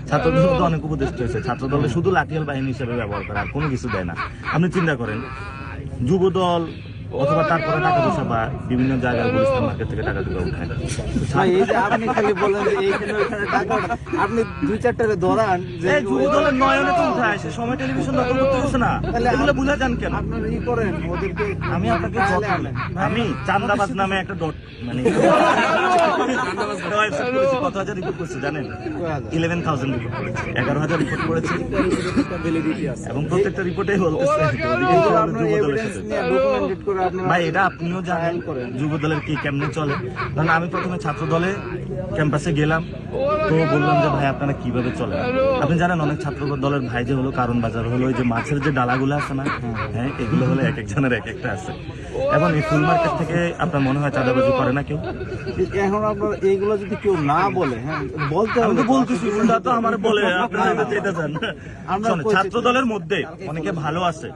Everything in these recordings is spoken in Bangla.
ছাত্রদল তো অনেক উপদেষ্টা হয়েছে, ছাত্রদলে শুধু লাঠিয়াল বাহিনী হিসেবে ব্যবহার করে, আর কোনো কিছু দেয় না। আপনি চিন্তা করেন, যুবদল অথবা তারপরে টাকা পয়সা বা বিভিন্ন জায়গায় গুলিস্তান মার্কেট থেকে টাকা টুকা উঠায়। এই যে আপনি খালি বলেন যে এইখানে ওইখানে টাকা, আপনি দুই চারটারে ধরান যে যুবদলের নয়নে তো উঠায় আসে, সময় টেলিভিশন দখল করতে গেছে না, এগুলো বুঝা যান কেন? আপনারা ই করেন ওদেরকে, আমি আপনাকে আমি চান্দাবাজ নামে একটা ডট মানে কত হাজার রিপোর্ট করছে জানেন? 11,000 রিপোর্ট করেছে, 11,000 রিপোর্ট করেছে, এবং প্রত্যেকটা রিপোর্টে বলতেছে ভাই এটা আপনিও জানেন যুবদলের কি কেমনে চলে। কারণ আমি প্রথমে ছাত্র দলে ক্যাম্পাসে গেলাম, তো বললাম যে ভাই আপনারা কিভাবে চলেন। আপনি জানেন অনেক ছাত্র দলের ভাই যে হলো কারণ বাজার হলো ওই যে মাছের যে ডালাগুলো আছে না, হ্যাঁ এগুলো হলো এক একজনের এক একটা আছে। এবং এই ফুল মার্কেট থেকে আপনার মনে হয় চাঁদাবাজি করে না কেউ? এখন আপনার এইগুলো যদি কেউ না বলে, হ্যাঁ বলতে হবে। আমি তো বলতেছি, উল্টা তো আমার বলে আপনারা যেটা চান। ছাত্র দলের মধ্যে অনেকে ভালো আছে,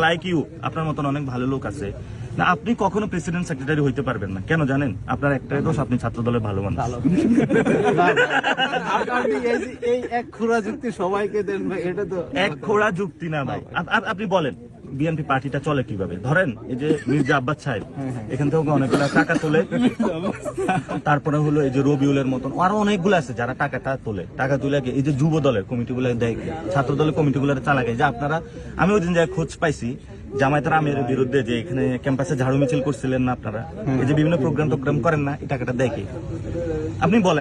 লাইক ইউ, আপনার মতন অনেক ভালো লোক আছে না। আপনি কখনো প্রেসিডেন্ট সেক্রেটারি হইতে পারবেন না, কেন জানেন? আপনার একটাই দোষ, আপনি ছাত্র দলের ভালো মানুষ। এই এক খোঁড়া যুক্তি সবাইকে দেন ভাই, এটা তো এক খোঁড়া যুক্তি না ভাই। আপনি বলেন বিএনপি পার্টিটা চলে কিভাবে? ধরেন এই যে মির্জা আব্বাস সাহেব এখান থেকে অনেকগুলো টাকা তোলে, তারপরে হলো এই যে রবিউলের মতন আরো অনেকগুলো আছে যারা টাকাটা তোলে, টাকা তুলে এই যে যুব দলের কমিটিগুলো দেয়, ছাত্র দলের কমিটিগুলো চালাকে। যে আপনারা, আমি ওই দিন যাই খোঁজ পাইছি জামায়াতের আমিরের বিরুদ্ধে যে এখানে ক্যাম্পাসে ঝাড়ু মিছিল করছিলেন না আপনারা, এই যে বিভিন্ন প্রোগ্রাম টোগ্রাম করেন না, এই টাকাটা দেখে আপনি বলেন।